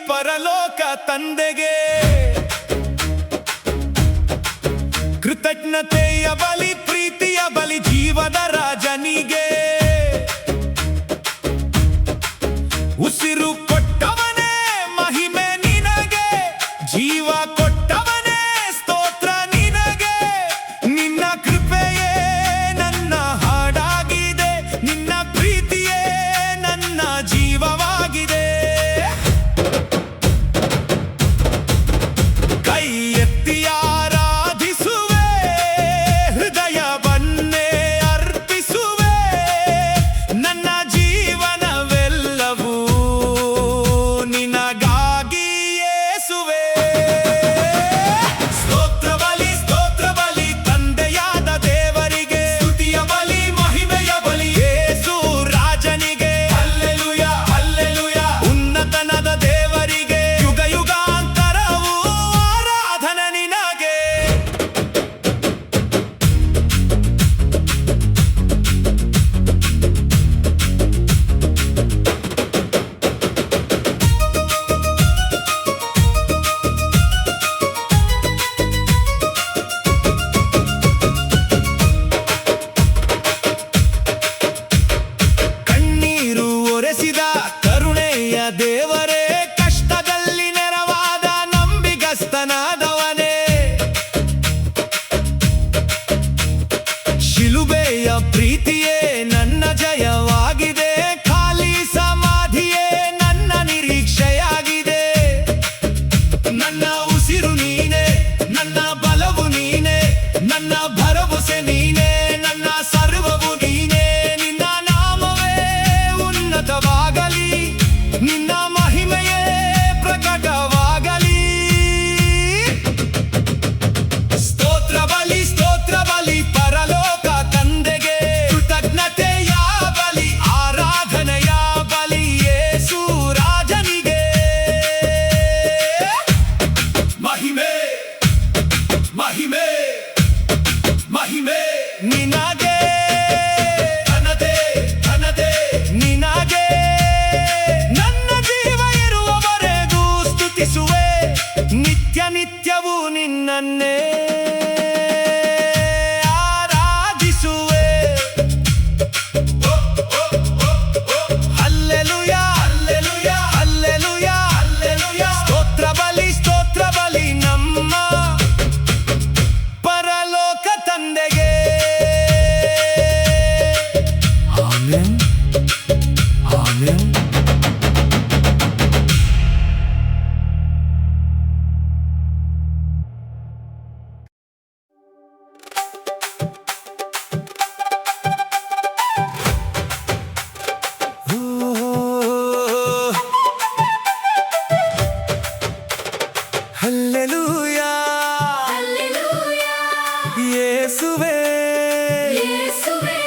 ಪರಲೋಕ ತಂದೆಗೆ ಕೃತಜ್ಞತೆಯ ಬಲಿ, ಪ್ರೀತಿಯ ಬಲಿ, ಜೀವದ ರಾಜನಿಗೆ ಉಸಿರು ಕೊಟ್ಟವನೇ ಮಹಿಮೆ ನಿನಗೆ, ಜೀವ ಕೊಟ್ಟವನೇ ಸ್ತೋತ್ರ ನಿನಗೆ. ನಿನ್ನ ಕೃಪೆಯೇ ನನ್ನ ಹಾಡಾಗಿದೆ, ನಿನ್ನ ಪ್ರೀತಿಯೇ ನನ್ನ ಜೀವವಾಗಿದೆ. ದೇವರೇ, ಕಷ್ಟದಲ್ಲಿ ನೆರವಾದ ನಂಬಿಗಸ್ತನಾದವನೇ, ಶಿಲುಬೆಯ ಪ್ರೀತಿಯೇ ನನ್ನ ಜಯವಾಗಿದೆ, ಖಾಲಿ ಸಮಾಧಿಯೇ ನನ್ನ ನಿರೀಕ್ಷೆಯಾಗಿದೆ. ನನ್ನ ಉಸಿರು ನೀನೆ, ನನ್ನ ಬಲವು ನೀನೆ, ನನ್ನ ಭರವಸೆ ನೀನೆ, ನನ್ನ ಸರ್ವವು ನೀನೆ. ನಿನ್ನ ನಾಮವೇ ಉನ್ನತವಾಗಲಿ, ನಿನ್ನ ಮಹಿಮೆಯೇ ಪ್ರಕಟವಾಗಲಿ. ಸ್ತೋತ್ರ ಬಲಿ ಪರಲೋಕ ತಂದೆಗೆ, ಕೃತಜ್ಞತೆಯ ಬಲಿ, ಆರಾಧನೆಯ ಬಲಿ ಯೇಸು ರಾಜನಿಗೆ. ಮಹಿಮೆ ಮಹಿಮೆ ಮಹಿಮೆ ನಿನಗೆ, ತನದೇ ತನದೇ ನಿನಗೆ. ನಿತ್ಯ ನಿತ್ಯವೂ ನಿನ್ನನ್ನೇ ಆರಾಧಿಸುವೆ. Hallelujah hallelujah hallelujah hallelujah. ಸ್ತೋತ್ರ ಬಲಿ ನಮ್ಮ ಪರಲೋಕ ತಂದೆಗೆ. Amen amen. ಹಲ್ಲೆಲೂಯಾ ಹಲ್ಲೆಲೂಯಾ ಯೇಸುವೇ ಯೇಸುವೇ.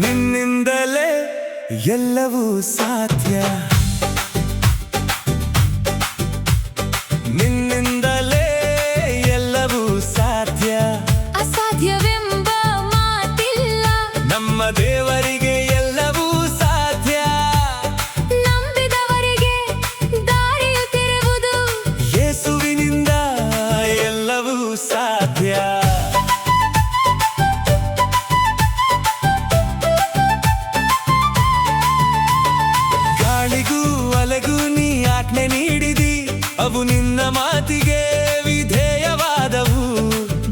ನಿನ್ನಿಂದಲೇ ಎಲ್ಲವೂ ಸಾಧ್ಯ, ನಿನ್ನಿಂದಲೇ ಎಲ್ಲವೂ ಸಾಧ್ಯ. ಅಸಾಧ್ಯವೆಂಬ ಮಾತಿಲ್ಲ, ನಮ್ಮ ದೇವರಿಗೆ ಎಲ್ಲವೂ ಸಾಧ್ಯ. ನಂಬಿದವರಿಗೆ ದಾರಿಯು ತೆರೆವುದು, ಯೇಸುವಿನಿಂದ ಎಲ್ಲವೂ ಸಾಧ್ಯ. ಗಾಳಿಗೂ ಅಲೆಗೂ ನೀ ಆಜ್ಞೆ ನೀಡಿದಿ, ಅವು ನಿನ್ನ ಮಾತಿಗೆ ವಿಧೇಯವಾದವು.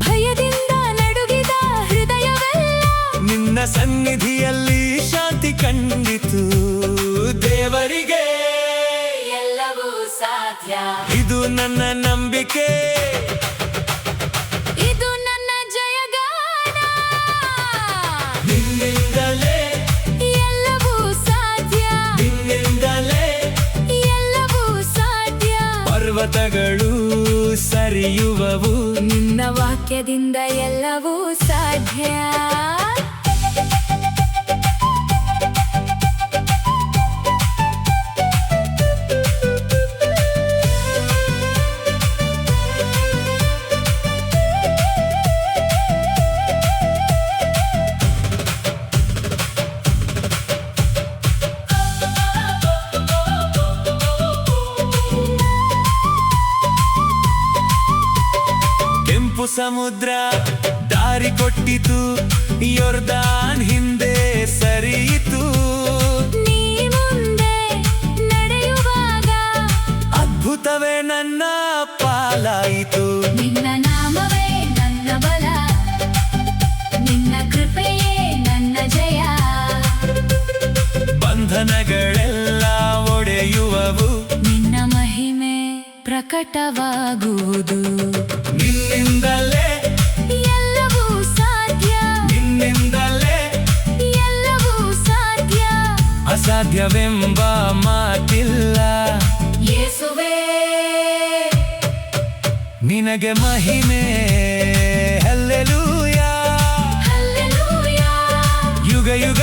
ಭಯದಿಂದ ನಡುಗಿದ ಹೃದಯವೆಲ್ಲ ನಿನ್ನ ಸನ್ನಿಧಿಯಲ್ಲಿ ಶಾಂತಿ ಕಂಡಿತು. ದೇವರಿಗೆ ಎಲ್ಲವೂ ಸಾಧ್ಯ. ಇದು ನನ್ನ ನಂಬಿಕೆ, ಇದು ನನ್ನ ಜಯಗಾನ. ಪರ್ವತಗಳು ಸರಿಯುವವು. ನಿನ್ನ ವಾಕ್ಯದಿಂದ ಎಲ್ಲವೂ ಸಾಧ್ಯ. ಕೆಂಪು ಸಮುದ್ರ ದಾರಿ ಕೊಟ್ಟಿತು, ಯೊರ್ದಾನ್ ಹಿಂದೆ ಸರಿಯಿತು. ನೀ ಮುಂದೆ ನಡೆಯುವಾಗ ಅದ್ಭುತವೇ ನನ್ನ ಪಾಲಾಯಿತು. ನಿನ್ನ ನಾಮವೇ ನನ್ನ ಬಲ, ನಿನ್ನ ಕೃಪೆಯೇ ನನ್ನ ಜಯ. ಬಂಧನಗಳೆಲ್ಲ ಒಡೆಯುವವು, ನಿನ್ನ ಮಹಿಮೆ ಪ್ರಕಟವಾಗುವುದು. ನಿನ್ನಿಂದಲೇ ಎಲ್ಲವೂ ಸಾಧ್ಯ, ನಿನ್ನಿಂದಲೇ ಎಲ್ಲವೂ ಸಾಧ್ಯ. ಅಸಾಧ್ಯವೆಂಬ ಮಾತಿಲ್ಲ. ಯೇಸುವೇ ನಿನಗೆ ಮಹಿಮೆ, ಹಲ್ಲೆಲೂಯಾ. ಹಲ್ಲೆಲೂಯಾ. ಯುಗ ಯುಗ